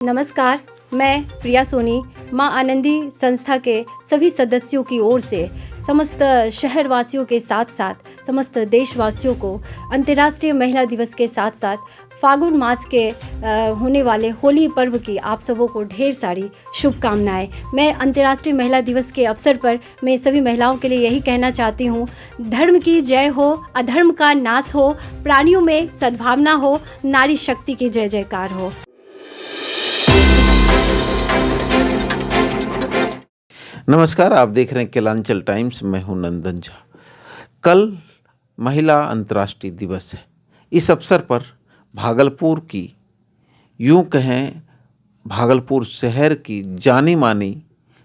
नमस्कार, मैं प्रिया सोनी माँ आनंदी संस्था के सभी सदस्यों की ओर से समस्त शहरवासियों के साथ साथ समस्त देशवासियों को अंतर्राष्ट्रीय महिला दिवस के साथ साथ फागुन मास के होने वाले होली पर्व की आप सबों को ढेर सारी शुभकामनाएं। मैं अंतर्राष्ट्रीय महिला दिवस के अवसर पर मैं सभी महिलाओं के लिए यही कहना चाहती हूँ, धर्म की जय हो, अधर्म का नाश हो, प्राणियों में सद्भावना हो, नारी शक्ति की जय जयकार हो। नमस्कार, आप देख रहे हैं केलांचल टाइम्स। मैं हूं नंदन झा। कल महिला अंतर्राष्ट्रीय दिवस है। इस अवसर पर भागलपुर की, यूं कहें भागलपुर शहर की जानी मानी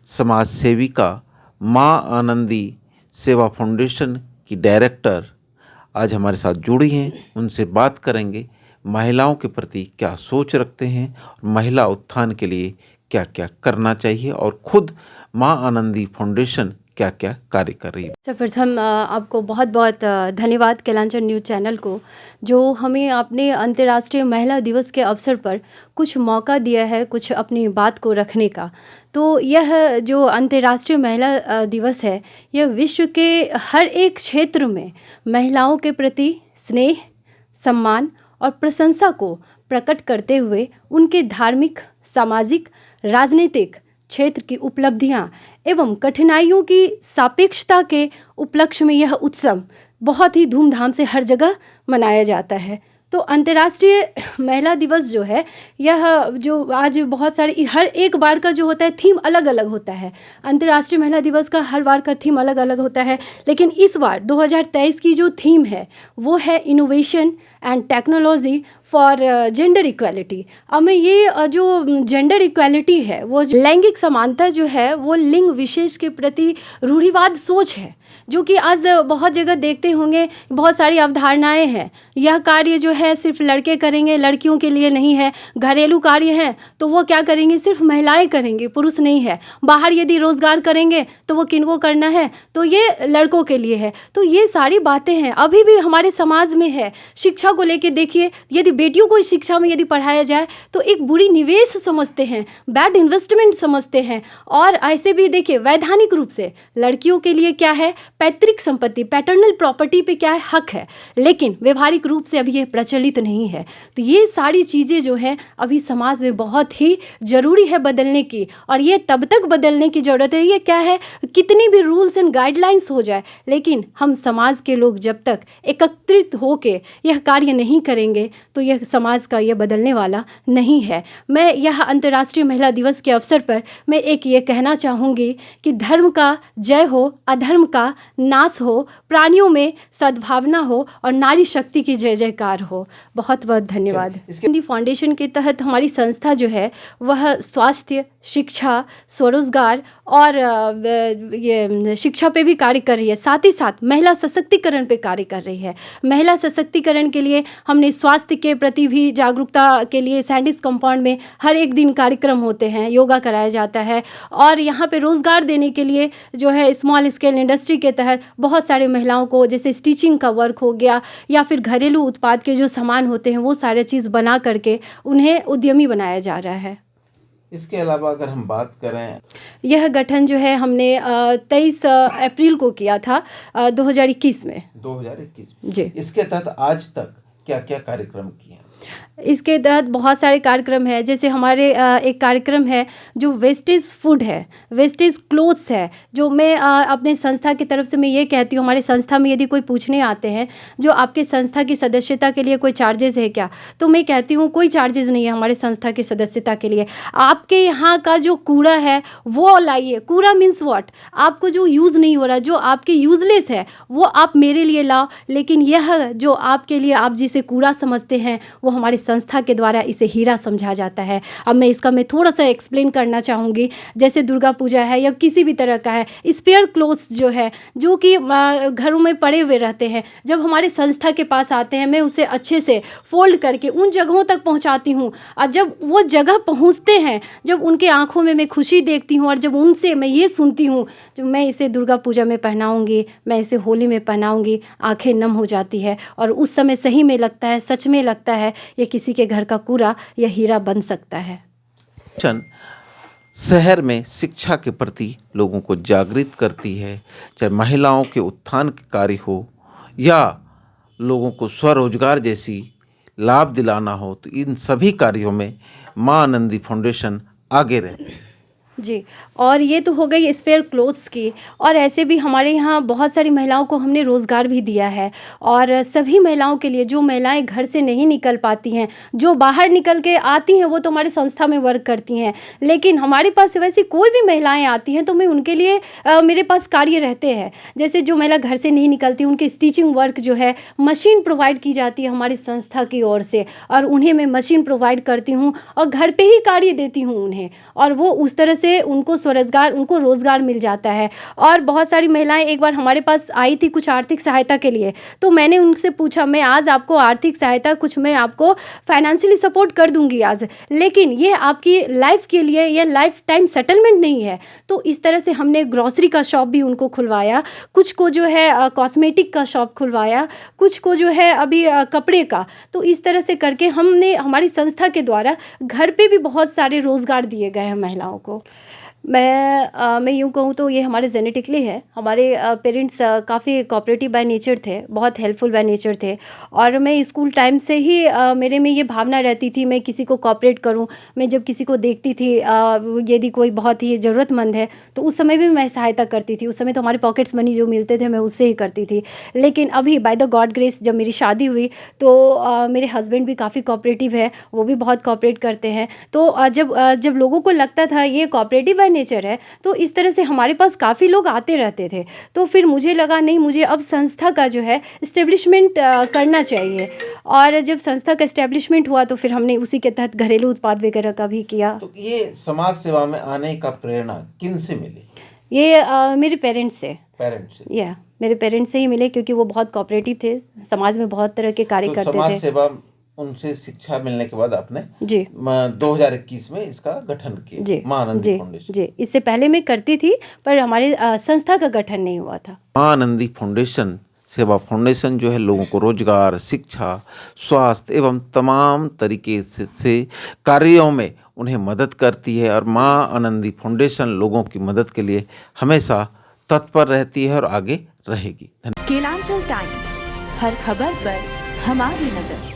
समाज सेविका माँ आनंदी सेवा फाउंडेशन की डायरेक्टर आज हमारे साथ जुड़ी हैं। उनसे बात करेंगे, महिलाओं के प्रति क्या सोच रखते हैं, महिला उत्थान के लिए क्या क्या करना चाहिए और खुद माँ आनंदी फाउंडेशन क्या क्या कार्य कर रही है। सर्वप्रथम आपको बहुत बहुत धन्यवाद केलांचल न्यूज़ चैनल को, जो हमें अपने अंतर्राष्ट्रीय महिला दिवस के अवसर पर कुछ मौका दिया है कुछ अपनी बात को रखने का। तो यह जो अंतर्राष्ट्रीय महिला दिवस है, यह विश्व के हर एक क्षेत्र में महिलाओं के प्रति स्नेह, सम्मान और प्रशंसा को प्रकट करते हुए उनके धार्मिक, सामाजिक, राजनीतिक क्षेत्र की उपलब्धियां एवं कठिनाइयों की सापेक्षता के उपलक्ष्य में यह उत्सव बहुत ही धूमधाम से हर जगह मनाया जाता है। तो अंतर्राष्ट्रीय महिला दिवस जो है, यह जो आज बहुत सारे हर एक बार का जो होता है थीम अलग अलग होता है। अंतर्राष्ट्रीय महिला दिवस का हर बार का थीम अलग अलग होता है, लेकिन इस बार 2023 की जो थीम है वो है innovation and technology for gender equality. अब मैं ये जो जेंडर इक्वालिटी है, वो लैंगिक समानता जो है, वो लिंग विशेष के प्रति रूढ़िवाद सोच है, जो कि आज बहुत जगह देखते होंगे। बहुत सारी अवधारणाएं हैं। यह कार्य जो है सिर्फ लड़के करेंगे, लड़कियों के लिए नहीं है। घरेलू कार्य हैं तो वो क्या करेंगे, सिर्फ महिलाएं करेंगे, पुरुष नहीं है। बाहर यदि रोजगार करेंगे तो वो किनको करना है, तो ये लड़कों के लिए है। तो ये सारी बातें हैं, अभी भी हमारे समाज में है। शिक्षा को लेके देखिए, यदि बेटियों को शिक्षा में यदि पढ़ाया जाए तो एक बुरी निवेश समझते हैं, बैड इन्वेस्टमेंट समझते हैं। और ऐसे भी देखिए, वैधानिक रूप से लड़कियों के लिए क्या है, पैतृक संपत्ति, पैटर्नल प्रॉपर्टी पे क्या है, हक है, लेकिन व्यवहारिक रूप से अभी ये प्रचलित नहीं है। तो ये सारी चीज़ें जो हैं अभी समाज में बहुत ही ज़रूरी है बदलने की, और ये तब तक बदलने की ज़रूरत है। ये क्या है, कितनी भी रूल्स एंड गाइडलाइंस हो जाए, लेकिन हम समाज के लोग जब तक एकत्रित होके यह कार्य नहीं करेंगे तो यह समाज का ये बदलने वाला नहीं है। मैं यह अंतर्राष्ट्रीय महिला दिवस के अवसर पर मैं एक ये कहना चाहूँगी कि धर्म का जय हो, अधर्म का नाश हो, प्राणियों में सद्भावना हो और नारी शक्ति की जय जयकार हो। बहुत बहुत धन्यवाद। हिंदी फाउंडेशन के तहत हमारी संस्था जो है वह स्वास्थ्य, शिक्षा, स्वरोजगार और ये शिक्षा पे भी कार्य कर रही है, साथ ही साथ महिला सशक्तिकरण पे कार्य कर रही है। महिला सशक्तिकरण के लिए हमने स्वास्थ्य के प्रति भी जागरूकता के लिए सैंडिस कंपाउंड में हर एक दिन कार्यक्रम होते हैं, योगा कराया जाता है। और यहाँ पे रोज़गार देने के लिए जो है स्मॉल स्केल इंडस्ट्री के तहत बहुत सारे महिलाओं को, जैसे स्टिचिंग का वर्क हो गया या फिर घरेलू उत्पाद के जो सामान होते हैं, वो सारे चीज़ बना करके उन्हें उद्यमी बनाया जा रहा है। इसके अलावा अगर हम बात करें, यह गठन जो है हमने 23 अप्रैल को किया था 2021 में। 2021 जी। इसके तहत आज तक क्या क्या कार्यक्रम किए? इसके तहत बहुत सारे कार्यक्रम हैं, जैसे हमारे एक कार्यक्रम है जो वेस्टेज फूड है, वेस्टेज क्लोथ्स है, जो मैं अपने संस्था की तरफ से मैं ये कहती हूँ, हमारे संस्था में यदि कोई पूछने आते हैं जो आपके संस्था की सदस्यता के लिए कोई चार्जेस है क्या, तो मैं कहती हूँ कोई चार्जेस नहीं है हमारे संस्था की सदस्यता के लिए। आपके यहाँ का जो कूड़ा है वो लाइए। कूड़ा मीन्स व्हाट, आपको जो यूज़ नहीं हो रहा, जो आपके यूज़लेस है, वो आप मेरे लिए लाओ। लेकिन यह जो आपके लिए आप जिसे कूड़ा समझते हैं, वो हमारी संस्था के द्वारा इसे हीरा समझा जाता है। अब मैं थोड़ा सा एक्सप्लेन करना चाहूँगी। जैसे दुर्गा पूजा है या किसी भी तरह का है, स्पेयर क्लोथ्स जो है, जो कि घरों में पड़े हुए रहते हैं, जब हमारे संस्था के पास आते हैं, मैं उसे अच्छे से फोल्ड करके उन जगहों तक पहुँचाती हूँ। और जब वो जगह पहुँचते हैं, जब उनके आँखों में मैं खुशी देखती हूँ और जब उनसे मैं ये सुनती हूँ, जो मैं इसे दुर्गा पूजा में पहनाऊँगी, मैं इसे होली में पहनाऊँगी, आँखें नम हो जाती है। और उस समय सही में लगता है, सच में लगता है, ये किसी के घर का कूड़ा या हीरा बन सकता है। शन शहर में शिक्षा के प्रति लोगों को जागृत करती है, चाहे महिलाओं के उत्थान के कार्य हो या लोगों को स्वरोजगार जैसी लाभ दिलाना हो, तो इन सभी कार्यों में माँ आनंदी फाउंडेशन आगे रहती है। जी, और ये तो हो गई स्पेयर क्लोथ्स की, और ऐसे भी हमारे यहाँ बहुत सारी महिलाओं को हमने रोज़गार भी दिया है। और सभी महिलाओं के लिए, जो महिलाएं घर से नहीं निकल पाती हैं, जो बाहर निकल के आती हैं, वो तो हमारे संस्था में वर्क करती हैं, लेकिन हमारे पास वैसी कोई भी महिलाएं आती हैं तो मैं उनके लिए मेरे पास कार्य रहते हैं। जैसे जो महिला घर से नहीं निकलती, उनकी स्टिचिंग वर्क जो है, मशीन प्रोवाइड की जाती है हमारी संस्था की ओर से, और उन्हें मैं मशीन प्रोवाइड करती हूँ और घर पे ही कार्य देती हूँ उन्हें, और वो उस तरह से उनको स्वरोजगार, उनको रोजगार मिल जाता है। और बहुत सारी महिलाएं एक बार हमारे पास आई थी कुछ आर्थिक सहायता के लिए, तो मैंने उनसे पूछा, मैं आज आपको आर्थिक सहायता कुछ मैं आपको फाइनेंशियली सपोर्ट कर दूंगी आज, लेकिन ये आपकी लाइफ के लिए, ये लाइफ टाइम सेटलमेंट नहीं है। तो इस तरह से हमने ग्रोसरी का शॉप भी उनको खुलवाया, कुछ को जो है कॉस्मेटिक का शॉप खुलवाया, कुछ को जो है अभी कपड़े का। तो इस तरह से करके हमने, हमारी संस्था के द्वारा घर पे भी बहुत सारे रोज़गार दिए गए हैं महिलाओं को। मैं यूँ कहूँ तो ये हमारे जेनेटिकली है। हमारे पेरेंट्स काफ़ी कोऑपरेटिव बाय नेचर थे, बहुत हेल्पफुल बाय नेचर थे, और मैं स्कूल टाइम से ही मेरे में ये भावना रहती थी मैं किसी को कोऑपरेट करूँ। मैं जब किसी को देखती थी यदि कोई बहुत ही ज़रूरतमंद है तो उस समय भी मैं सहायता करती थी। उस समय तो हमारे पॉकेट्स मनी जो मिलते थे मैं उससे ही करती थी। लेकिन अभी बाय द गॉड ग्रेस जब मेरी शादी हुई तो मेरे हस्बैंड भी काफ़ी कोऑपरेटिव है, वो भी बहुत कोऑपरेट करते हैं। तो जब लोगों को लगता था ये कोऑपरेटिव बाय नेचर है, तो इस तरह से हमारे पास काफ़ी लोग आते रहते थे। तो फिर मुझे लगा नहीं, मुझे अब संस्था का जो है इस्टेब्लिशमेंट करना चाहिए। और जब संस्था का इस्टेब्लिशमेंट हुआ तो फिर हमने उसी के तहत घरेलू उत्पाद वगैरह का भी किया। तो ये समाज सेवा में आने का प्रेरणा किन से मिली? ये मेरे पेरेंट्स से, मेरे पेरेंट्स से ही मिले, क्योंकि वो बहुत कोऑपरेटिव थे, समाज में बहुत तरह के कार्य करते थे। समाज सेवा, उनसे शिक्षा मिलने के बाद आपने जी 2021 में इसका गठन किया, जी माँ आनंदी फाउंडेशन। जी, इससे पहले मैं करती थी पर हमारे संस्था का गठन नहीं हुआ था। माँ आनंदी फाउंडेशन सेवा फाउंडेशन जो है लोगों को रोजगार, शिक्षा, स्वास्थ्य एवं तमाम तरीके से कार्यों में उन्हें मदद करती है, और माँ आनंदी फाउंडेशन लोगों की मदद के लिए हमेशा तत्पर रहती है और आगे रहेगी। केलांचल टाइम्स, हर खबर पर हमारी नजर।